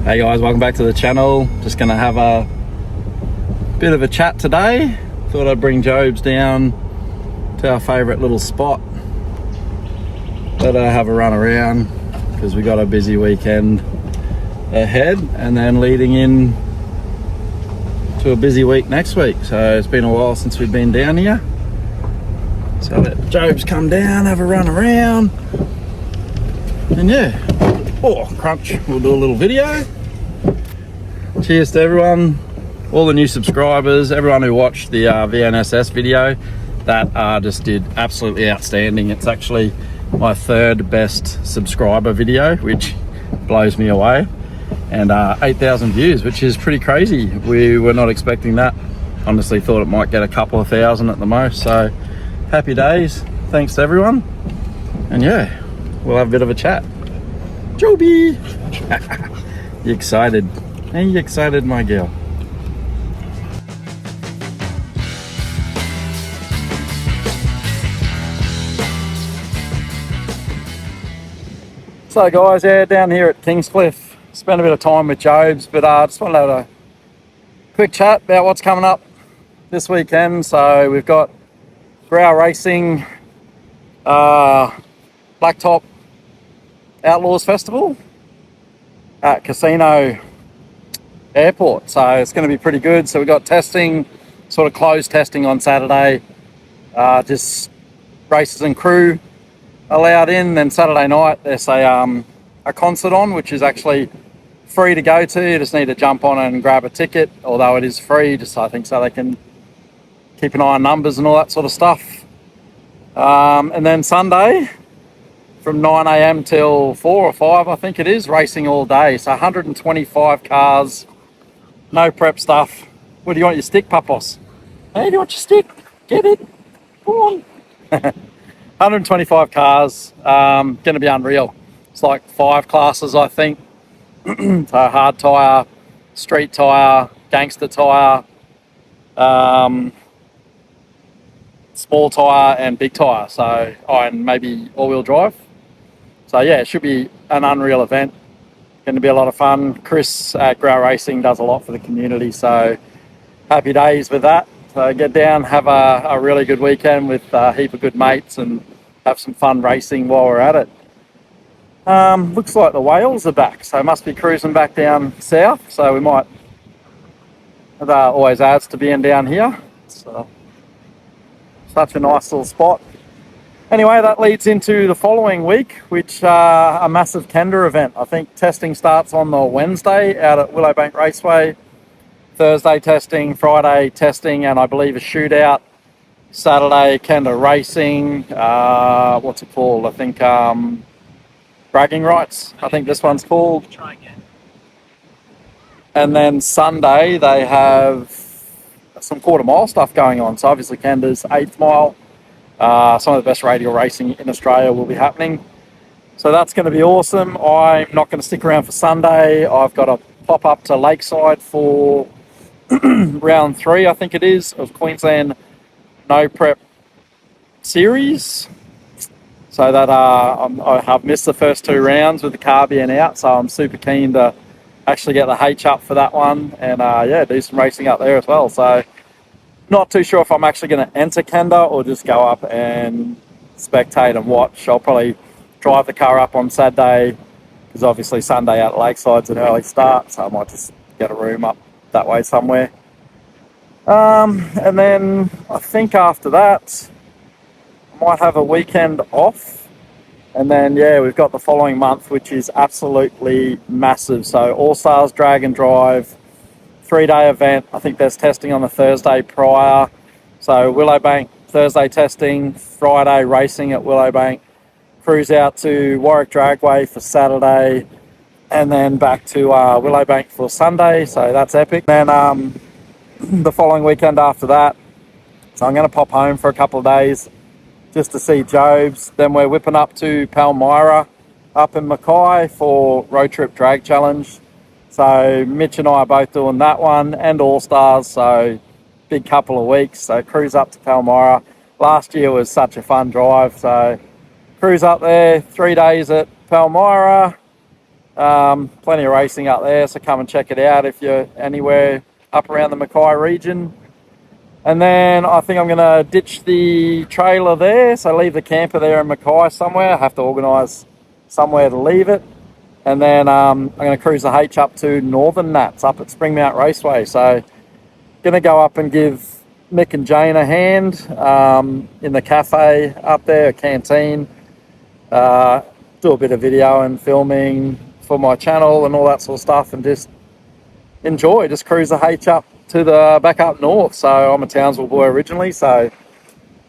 Hey guys, welcome back to the channel. Just gonna have a bit of a chat today. Thought I'd bring Jobs down to our favourite little spot. Let her have a run around because we got a busy weekend ahead and then leading in to a busy week next week. So it's been a while since we've been down here. So let Jobs come down, have a run around. And yeah, crunch, we'll do a little video. Cheers to everyone, all the new subscribers, everyone who watched the VNSS video. That just did absolutely outstanding. It's actually my third best subscriber video, which blows me away. And 8,000 views, which is pretty crazy. We were not expecting that. Honestly thought it might get a couple of thousand at the most. So happy days, thanks to everyone. And yeah, we'll have a bit of a chat. Joby! You excited? Are you excited, my girl? So guys, yeah, down here at Kingscliff, spent a bit of time with Jobs, but just wanted to have a quick chat about what's coming up this weekend. So we've got Growl Racing, Blacktop Outlaws Festival at Casino Airport. So it's going to be pretty good. So we've got testing, sort of closed testing on Saturday, just races and crew allowed in. Then Saturday night there's a concert on, which is actually free to go to. You just need to jump on and grab a ticket, although it is free, just I think so they can keep an eye on numbers and all that sort of stuff. And then Sunday from 9 a.m. till 4 or 5, I think it is, racing all day. So 125 cars, no prep stuff. What do you want your stick, Papos? Hey, do you want your stick? Get it. Come on. 125 cars, going to be unreal. It's like 5 classes, I think. So hard tyre, street tyre, gangster tyre, small tyre and big tyre. So, and maybe all-wheel drive. So yeah, it should be an unreal event. Going to be a lot of fun. Chris at Growl Racing does a lot for the community, so happy days with that. So get down, have a really good weekend with a heap of good mates and have some fun racing while we're at it. Looks like the whales are back, so must be cruising back down south. So we might, that always adds to being down here. So such a nice little spot. Anyway, that leads into the following week, which a massive Kenda event. I think testing starts on the Wednesday out at Willowbank Raceway. Thursday testing, Friday testing, and I believe a shootout. Saturday Kenda racing. What's it called? I think bragging rights. I think this one's called. Try again. And then Sunday they have some quarter mile stuff going on. So obviously Kenda's 8th mile. Some of the best radial racing in Australia will be happening. So that's going to be awesome. I'm not going to stick around for Sunday. I've got to pop up to Lakeside for round 3, I think it is, of Queensland No Prep Series. So that I have missed the first 2 rounds with the car being out. So I'm super keen to actually get the H up for that one and yeah, do some racing up there as well. So not too sure if I'm actually going to enter Kenda or just go up and spectate and watch. I'll probably drive the car up on Saturday because obviously Sunday out at Lakeside's an early start, so I might just get a room up that way somewhere. And then I think after that I might have a weekend off, and then yeah, we've got the following month, which is absolutely massive. So All Stars Drag and Drive, 3-day event. I think there's testing on the Thursday prior. So Willowbank Thursday testing, Friday racing at Willowbank, cruise out to Warwick Dragway for Saturday, and then back to Willowbank for Sunday. So that's epic. Then the following weekend after that, so I'm going to pop home for a couple of days just to see Jobs. Then we're whipping up to Palmyra up in Mackay for Road Trip Drag Challenge. So Mitch and I are both doing that one and All Stars, so big couple of weeks. So cruise up to Palmyra. Last year was such a fun drive, so cruise up there, 3 days at Palmyra, Plenty of racing up there, so come and check it out if you're anywhere up around the Mackay region. And then I think I'm going to ditch the trailer there, so leave the camper there in Mackay somewhere. I have to organise somewhere to leave it. And then I'm going to cruise the H up to Northern Nats up at Springmount Raceway. So going to go up and give Mick and Jane a hand in the cafe up there, a canteen. Do a bit of video and filming for my channel and all that sort of stuff, and just enjoy, just cruise the H up to the back up north. So I'm a Townsville boy originally, so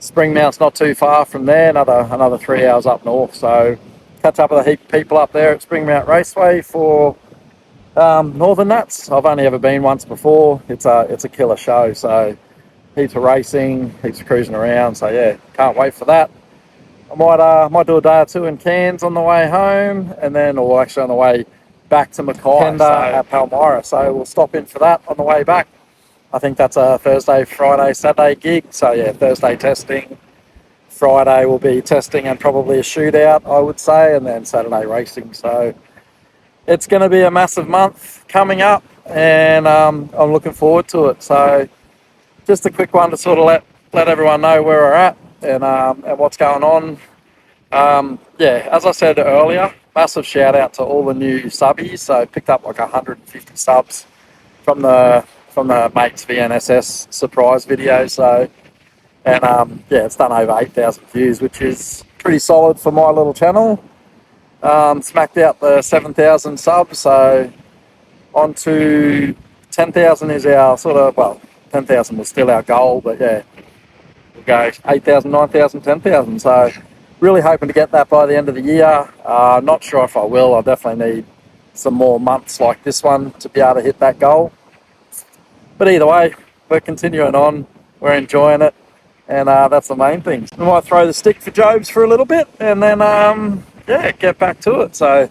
Springmount's not too far from there, another 3 hours up north. So catch up with a heap of people up there at Springmount Raceway for Northern Nats. I've only ever been once before. It's a killer show, so heaps of racing, heaps of cruising around. So yeah, can't wait for that. I might do a day or two in Cairns on the way home, and then, or actually on the way back to Mackay, Kenda at Palmyra. So we'll stop in for that on the way back. I think that's a Thursday, Friday, Saturday gig. So yeah, Thursday testing, Friday will be testing and probably a shootout, I would say, and then Saturday racing. So it's going to be a massive month coming up, and I'm looking forward to it. So just a quick one to sort of let everyone know where we're at and what's going on. Yeah, as I said earlier, massive shout out to all the new subbies. So picked up like 150 subs from the mates VNSS surprise video. So, and yeah, it's done over 8,000 views, which is pretty solid for my little channel. Smacked out the 7,000 subs, so on to 10,000 is our sort of, well, 10,000 was still our goal, but yeah, we'll go 8,000, 9,000, 10,000. So really hoping to get that by the end of the year. Not sure if I will. I'll definitely need some more months like this one to be able to hit that goal. But either way, we're continuing on. We're enjoying it, and that's the main thing. We might throw the stick for Jobs for a little bit, and then yeah, get back to it. So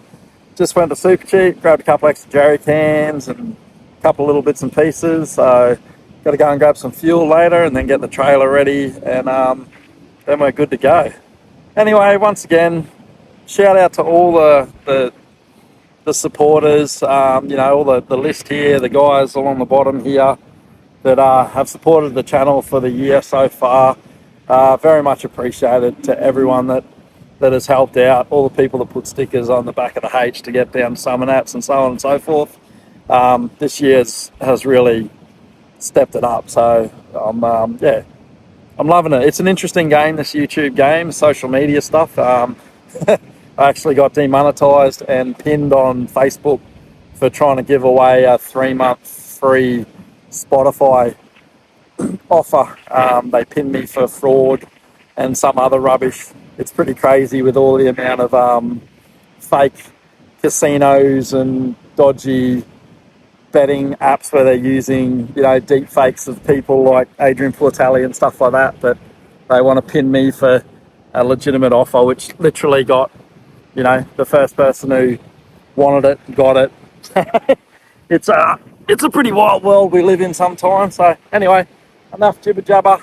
just went to Super Cheap, grabbed a couple extra jerry cans and a couple little bits and pieces. So got to go and grab some fuel later, and then get the trailer ready, and then we're good to go. Anyway, once again, shout out to all the supporters, you know, all the list here, the guys along the bottom here that have supported the channel for the year so far. Very much appreciated to everyone that has helped out, all the people that put stickers on the back of the H to get down Summer Nats and so on and so forth. This year has really stepped it up, so yeah, I'm loving it. It's an interesting game, this YouTube game, social media stuff. I actually got demonetized and pinned on Facebook for trying to give away a 3-month free Spotify offer. They pinned me for fraud and some other rubbish. It's pretty crazy with all the amount of fake casinos and dodgy betting apps where they're using, you know, deep fakes of people like Adrian Portelli and stuff like that, but they want to pin me for a legitimate offer, which literally got, you know, the first person who wanted it got it. It's a pretty wild world we live in sometimes. So anyway, enough jibber jabber.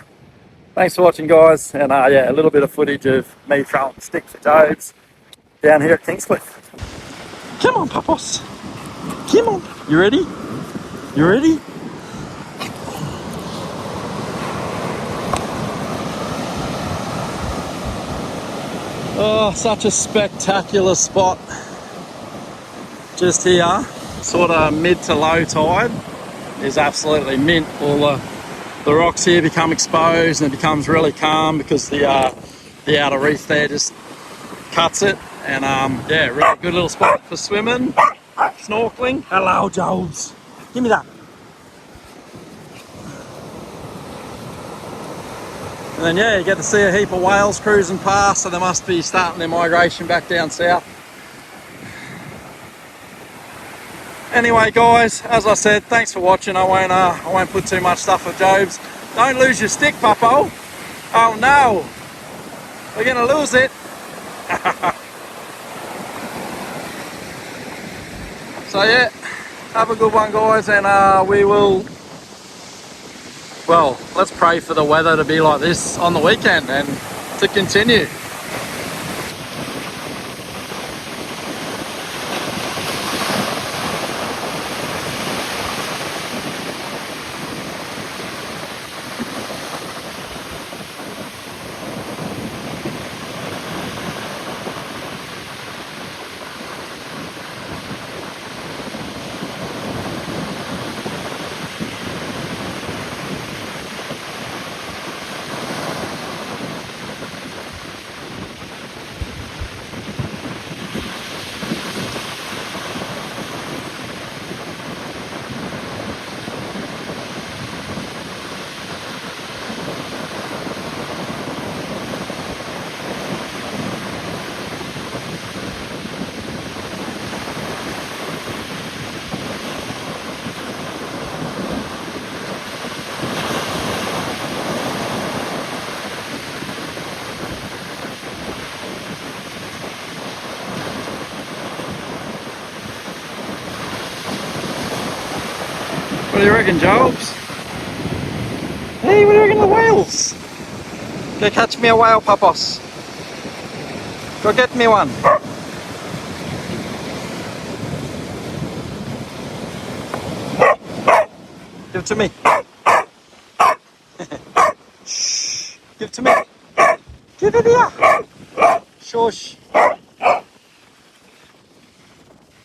Thanks for watching, guys, and yeah, a little bit of footage of me throwing the stick for Jobs down here at Kingscliff. Come on, Papos. Come on. You ready? You ready? Oh, such a spectacular spot. Just here, sort of mid to low tide, is absolutely mint. All the rocks here become exposed and it becomes really calm because the outer reef there just cuts it. And yeah, really good little spot for swimming, snorkeling. Hello, Jobs. Give me that. And then yeah, you get to see a heap of whales cruising past, so they must be starting their migration back down south. Anyway, guys, as I said, thanks for watching. I won't put too much stuff with Jobs. Don't lose your stick, Puppo. Oh no, we're gonna lose it. So yeah, have a good one, guys, and we will, well, let's pray for the weather to be like this on the weekend and to continue. What do you reckon, Jobs? Hey, what do you reckon of the whales? Go catch me a whale, Papos. Go get me one. Give it to me. Shh. Give it to me. Give it here. Shush.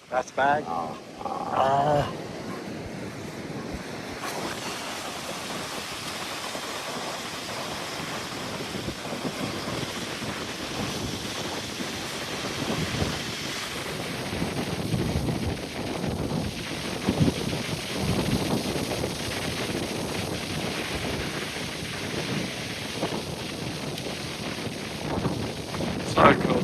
That's bag. So cool.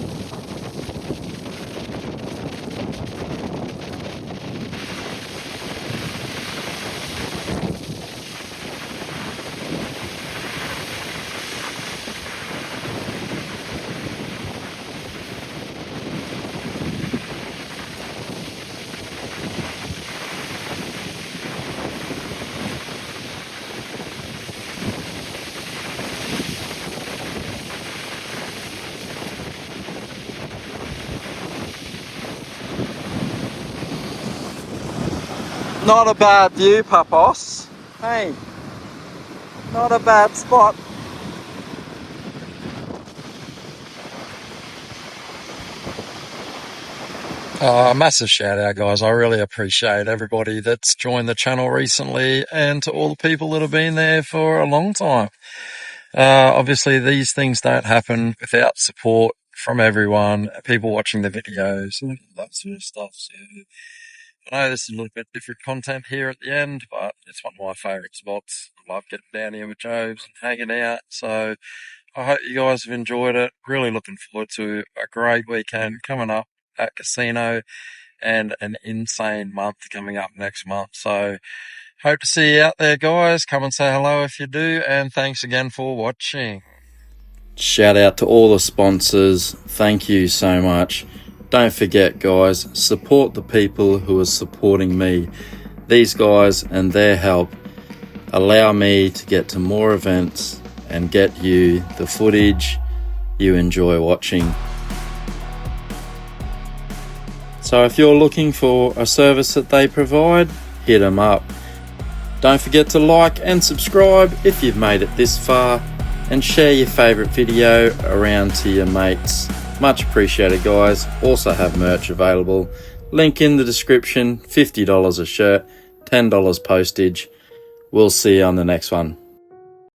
Not a bad view, Papos. Hey, not a bad spot. A massive shout out, guys. I really appreciate everybody that's joined the channel recently and to all the people that have been there for a long time. Obviously, these things don't happen without support from everyone, people watching the videos, and that sort of stuff. So, I know this is a little bit different content here at the end, but it's one of my favourite spots. I love getting down here with Jobs and hanging out. So I hope you guys have enjoyed it. Really looking forward to a great weekend coming up at Casino and an insane month coming up next month. So hope to see you out there, guys. Come and say hello if you do, and thanks again for watching. Shout out to all the sponsors. Thank you so much. Don't forget, guys, support the people who are supporting me. These guys and their help allow me to get to more events and get you the footage you enjoy watching. So if you're looking for a service that they provide, hit them up. Don't forget to like and subscribe if you've made it this far, and share your favourite video around to your mates. Much appreciated, guys. Also have merch available. Link in the description. $50 a shirt, $10 postage. We'll see you on the next one.